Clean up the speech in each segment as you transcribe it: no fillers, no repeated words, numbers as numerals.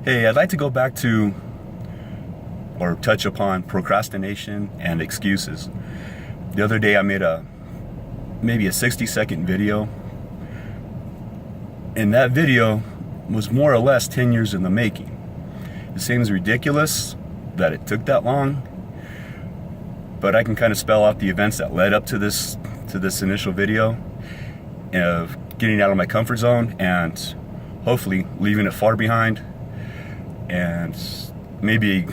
Hey, I'd like to go back to or touch upon procrastination and excuses. The other day I made maybe a 60-second video, and that video was more or less 10 years in the making. It seems ridiculous that it took that long, but I can kind of spell out the events that led up to this initial video of getting out of my comfort zone and hopefully leaving it far behind, and maybe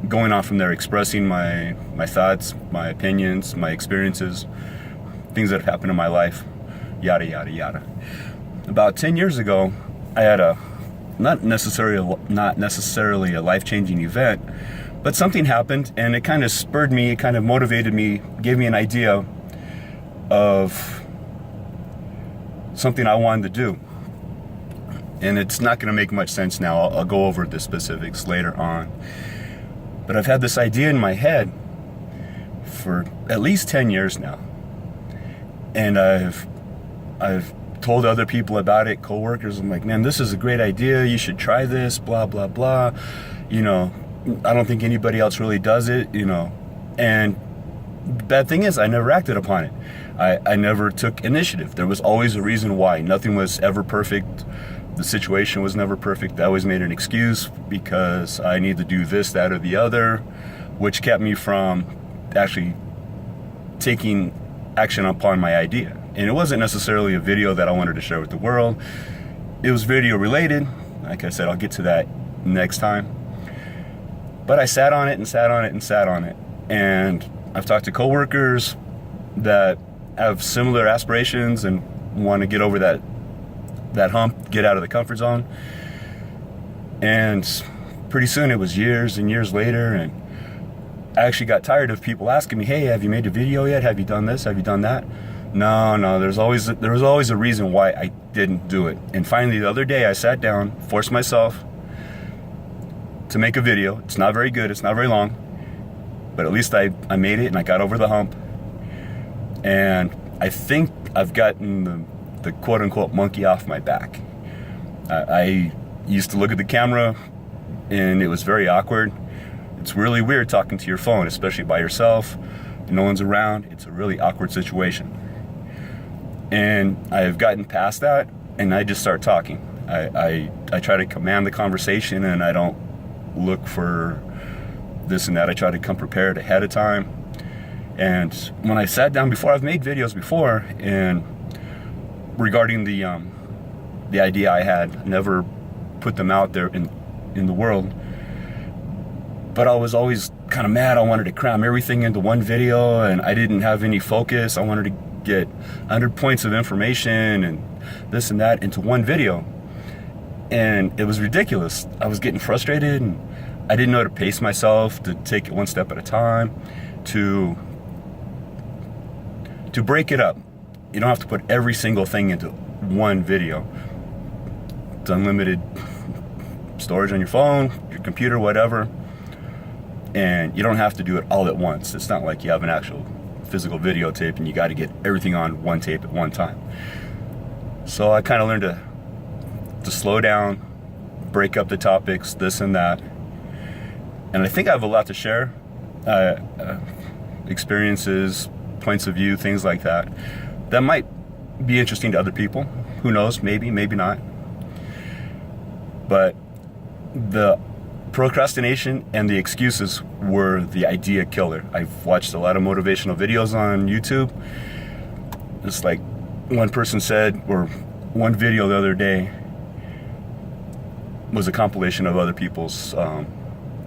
going on from there, expressing my thoughts, my opinions, my experiences, things that have happened in my life, yada yada yada. About 10 years ago, I had not necessarily a life-changing event, but something happened and it kind of spurred me, it kind of motivated me, gave me an idea of something I wanted to do. And it's not going to make much sense now. I'll go over the specifics later on. But I've had this idea in my head for at least 10 years now. And I've told other people about it, coworkers. I'm like, man, this is a great idea. You should try this, blah, blah, blah. You know, I don't think anybody else really does it, you know. And the bad thing is I never acted upon it. I never took initiative. There was always a reason why. Nothing was ever perfect. The situation was never perfect. I always made an excuse because I need to do this, that, or the other, which kept me from actually taking action upon my idea. And it wasn't necessarily a video that I wanted to share with the world. It was video related. Like I said, I'll get to that next time. But I sat on it and sat on it and sat on it. And I've talked to coworkers that have similar aspirations and want to get over that hump, get out of the comfort zone. And pretty soon, it was years and years later, and I actually got tired of people asking me, hey, have you made a video yet? Have you done this? Have you done that? No, there was always a reason why I didn't do it. And finally, the other day, I sat down, forced myself to make a video. It's not very good, it's not very long, but at least I made it and I got over the hump. And I think I've gotten the quote-unquote monkey off my back. I used to look at the camera and it was very awkward. It's really weird talking to your phone, especially by yourself. No one's around. It's a really awkward situation. And I've gotten past that and I just start talking. I try to command the conversation and I don't look for this and that. I try to come prepared ahead of time. And when I sat down before, I've made videos before, and regarding the idea I had, never put them out there in the world. But I was always kind of mad. I wanted to cram everything into one video, and I didn't have any focus. I wanted to get 100 points of information and this and that into one video. And it was ridiculous. I was getting frustrated, and I didn't know how to pace myself, to take it one step at a time, to break it up. You don't have to put every single thing into one video. It's unlimited storage on your phone, your computer, whatever. And you don't have to do it all at once. It's not like you have an actual physical videotape and you got to get everything on one tape at one time. So I kind of learned to slow down, break up the topics, this and that. And I think I have a lot to share. Experiences, points of view, things like that might be interesting to other people. Who knows? Maybe not. But the procrastination and the excuses were the idea killer. I've watched a lot of motivational videos on YouTube. It's like one person said, or one video the other day was a compilation of other people's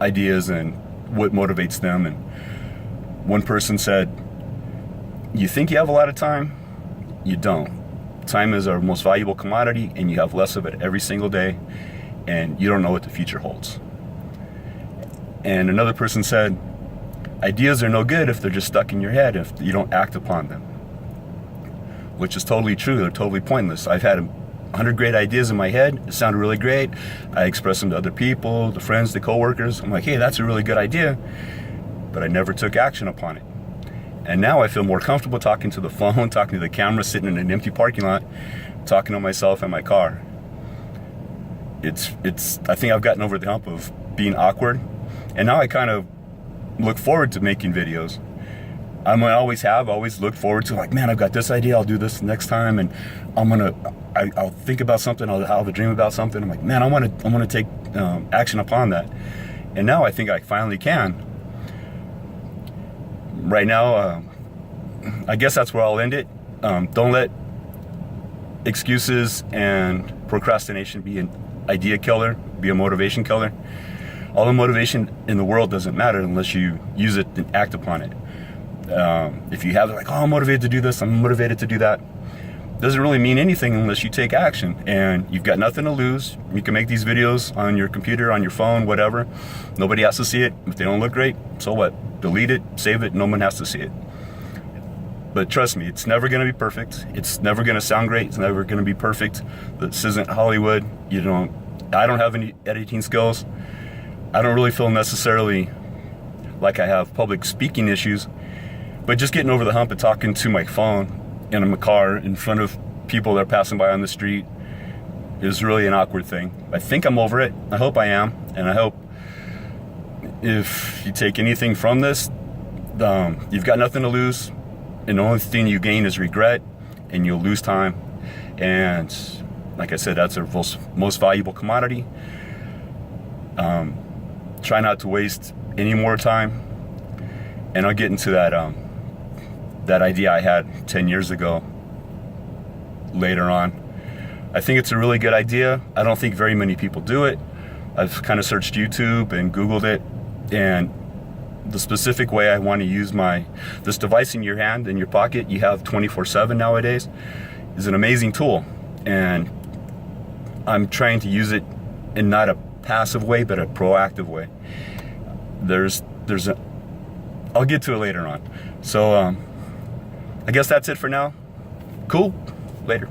ideas and what motivates them. And one person said, you think you have a lot of time? You don't. Time is our most valuable commodity, and you have less of it every single day, and you don't know what the future holds. And another person said, ideas are no good if they're just stuck in your head, if you don't act upon them. Which is totally true. They're totally pointless. I've had 100 great ideas in my head. It sounded really great. I express them to other people, the friends, the coworkers. I'm like, hey, that's a really good idea. But I never took action upon it. And now I feel more comfortable talking to the phone, talking to the camera, sitting in an empty parking lot, talking to myself in my car. I think I've gotten over the hump of being awkward, and now I kind of look forward to making videos. I always looked forward to, like, man, I've got this idea, I'll do this next time, and I'll think about something, I'll have a dream about something. I'm like, man, I want to take action upon that. And now I think I finally can. Right now, I guess that's where I'll end it. Don't let excuses and procrastination be an idea killer, be a motivation killer. All the motivation in the world doesn't matter unless you use it and act upon it. If you have like, oh, I'm motivated to do this, I'm motivated to do that, doesn't really mean anything unless you take action. And you've got nothing to lose. You can make these videos on your computer, on your phone, whatever. Nobody has to see it. If they don't look great, so what? Delete it, save it, no one has to see it. But trust me, it's never going to be perfect. It's never going to sound great. It's never going to be perfect. This isn't Hollywood. I don't have any editing skills. I don't really feel necessarily like I have public speaking issues, but just getting over the hump of talking to my phone in a car in front of people that are passing by on the street is really an awkward thing. I think I'm over it. I hope I am. And I hope if you take anything from this, you've got nothing to lose. And the only thing you gain is regret, and you'll lose time. And like I said, that's our most valuable commodity. Try not to waste any more time. And I'll get into that idea I had 10 years ago later on. I think it's a really good idea. I don't think very many people do it. I've kind of searched YouTube and Googled it, and the specific way I want to use this device in your hand, in your pocket, you have 24/7 nowadays, is an amazing tool. And I'm trying to use it in not a passive way, but a proactive way. I'll get to it later on. So I guess that's it for now. Cool. Later.